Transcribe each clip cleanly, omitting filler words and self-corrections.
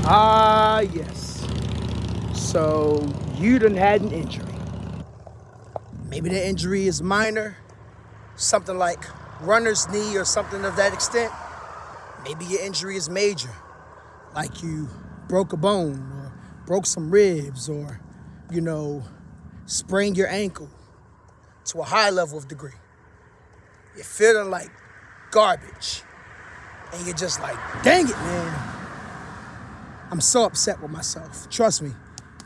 Ah, yes. So you done had an injury. Maybe the injury is minor, something like runner's knee or something of that extent. Maybe your injury is major, like you broke a bone or broke some ribs or, you know, sprained your ankle to a high level of degree. You're feeling like garbage and you're just like, dang it, man. I'm so upset with myself. Trust me,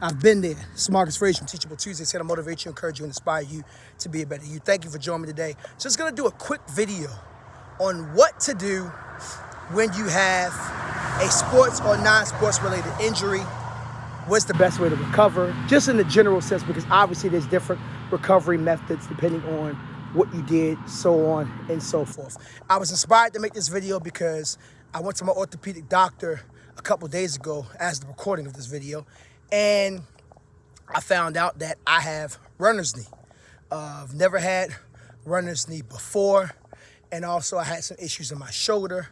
I've been there. It's Marcus Frazier from Teachable Tuesdays, here to motivate you, encourage you, and inspire you to be a better you. Thank you for joining me today. Just gonna do a quick video on what to do when you have a sports or non-sports related injury. What's the best way to recover? Just in the general sense, because obviously there's different recovery methods depending on what you did, so on and so forth. I was inspired to make this video because I went to my orthopedic doctor a couple days ago as the recording of this video, and I found out that I have runner's knee. I've never had runner's knee before, and also I had some issues in my shoulder.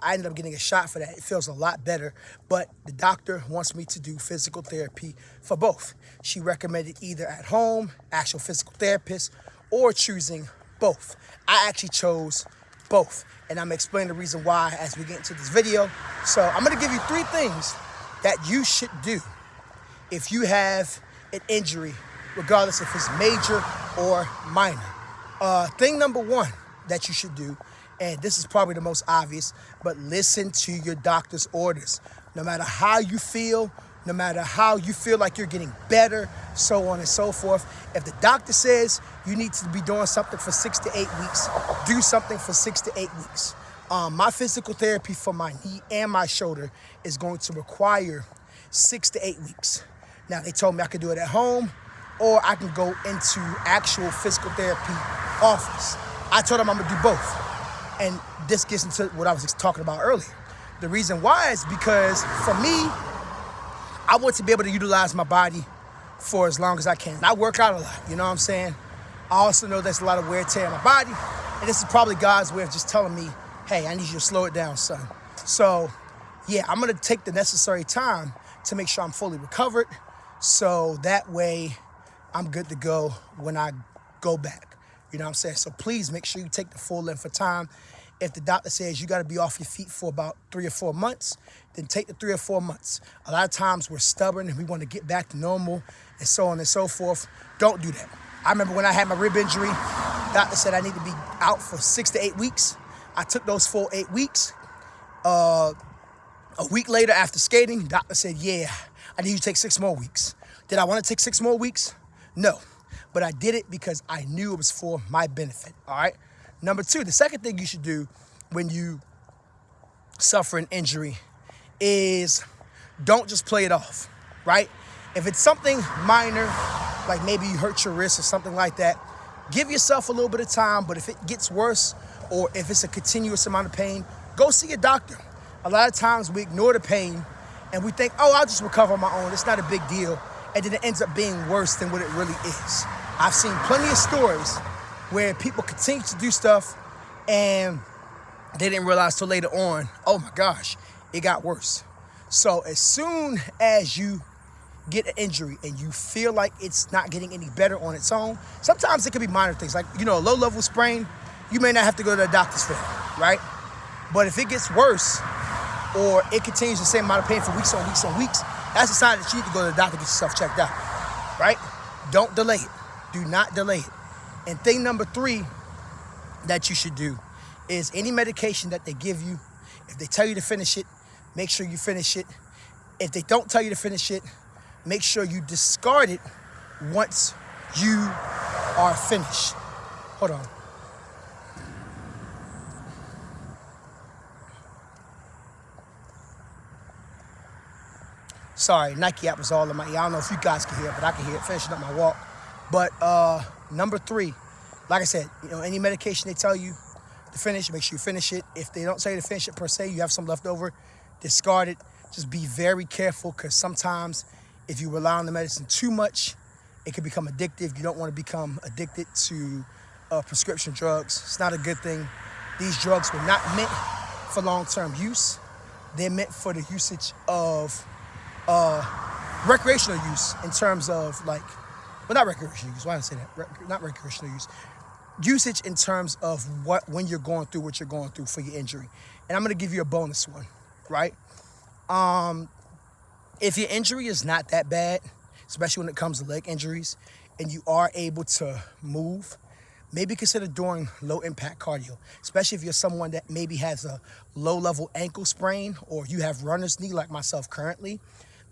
I ended up getting a shot for that. It feels a lot better, but the doctor wants me to do physical therapy for both. She recommended either at home, actual physical therapist, or choosing both. I actually chose both, and I'm gonna explain the reason why as we get into this video. So I'm gonna give you 3 things that you should do if you have an injury, regardless if it's major or minor. Thing number 1 that you should do, and this is probably the most obvious, but listen to your doctor's orders. No matter how you feel, no matter how you feel like you're getting better, so on and so forth. If the doctor says you need to be doing something for 6 to 8 weeks, do something for 6 to 8 weeks. My physical therapy for my knee and my shoulder is going to require 6 to 8 weeks. Now, they told me I could do it at home, or I can go into actual physical therapy office. I told them I'm gonna do both. And this gets into what I was just talking about earlier. The reason why is because for me, I want to be able to utilize my body for as long as I can. I work out a lot, you know what I'm saying? I also know there's a lot of wear and tear in my body, and this is probably God's way of just telling me, hey, I need you to slow it down, son. So yeah, I'm gonna take the necessary time to make sure I'm fully recovered, so that way I'm good to go when I go back. You know what I'm saying? So please make sure you take the full length of time. If the doctor says you got to be off your feet for about 3 or 4 months, then take the 3 or 4 months. A lot of times we're stubborn and we want to get back to normal and so on and so forth. Don't do that. I remember when I had my rib injury, the doctor said I need to be out for 6 to 8 weeks. I took those full 8 weeks. A week later after skating, the doctor said, yeah, I need you to take 6 more weeks. Did I want to take 6 more weeks? No. But I did it because I knew it was for my benefit, all right? Number 2, the second thing you should do when you suffer an injury is don't just play it off, right? If it's something minor, like maybe you hurt your wrist or something like that, give yourself a little bit of time, but if it gets worse or if it's a continuous amount of pain, go see a doctor. A lot of times we ignore the pain and we think, oh, I'll just recover on my own. It's not a big deal. And then it ends up being worse than what it really is. I've seen plenty of stories where people continue to do stuff and they didn't realize till later on, oh my gosh, it got worse. So as soon as you get an injury and you feel like it's not getting any better on its own, sometimes it could be minor things like, a low-level sprain, you may not have to go to the doctor's for that, right? But if it gets worse or it continues the same amount of pain for weeks on weeks on weeks, that's a sign that you need to go to the doctor and get yourself checked out, right? Don't delay it. Do not delay it. And thing number 3 that you should do is any medication that they give you, if they tell you to finish it, make sure you finish it. If they don't tell you to finish it, make sure you discard it once you are finished. Hold on. Sorry, Nike app was all in my ear. I don't know if you guys can hear it, but I can hear it finishing up my walk. But number 3, like I said, any medication they tell you to finish, make sure you finish it. If they don't tell you to finish it per se, you have some left over, discard it. Just be very careful, because sometimes if you rely on the medicine too much, it can become addictive. You don't want to become addicted to prescription drugs. It's not a good thing. These drugs were not meant for long-term use. They're meant for the usage of recreational use in terms of like, well, not recreational use. Why did I say that? Not recreational use. Usage in terms of when you're going through what you're going through for your injury. And I'm going to give you a bonus one, right? If your injury is not that bad, especially when it comes to leg injuries, and you are able to move, maybe consider doing low impact cardio, especially if you're someone that maybe has a low level ankle sprain or you have runner's knee like myself currently.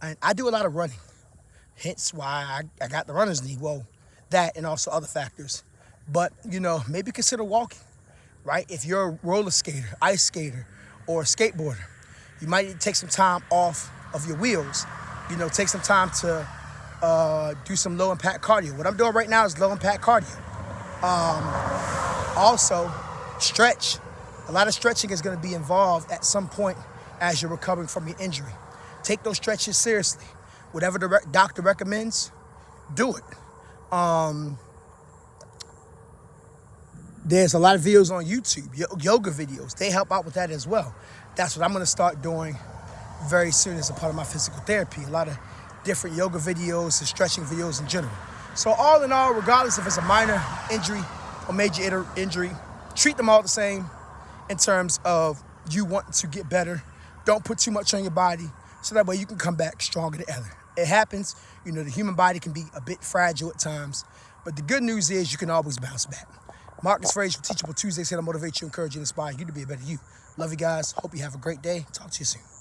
And I do a lot of running, hence why I got the runner's knee. Well, that and also other factors. But, maybe consider walking, right? If you're a roller skater, ice skater, or a skateboarder, you might need to take some time off of your wheels. Take some time to do some low impact cardio. What I'm doing right now is low impact cardio. Also, stretch. A lot of stretching is going to be involved at some point as you're recovering from your injury. Take those stretches seriously. Whatever the doctor recommends, do it. There's a lot of videos on YouTube, yoga videos. They help out with that as well. That's what I'm going to start doing very soon as a part of my physical therapy. A lot of different yoga videos and stretching videos in general. So all in all, regardless if it's a minor injury or major injury, treat them all the same in terms of you wanting to get better. Don't put too much on your body so that way you can come back stronger than ever. It happens. The human body can be a bit fragile at times, but the good news is you can always bounce back. Marcus Frazier from Teachable Tuesdays here to motivate you, encourage you, and inspire you to be a better you. Love you guys. Hope you have a great day. Talk to you soon.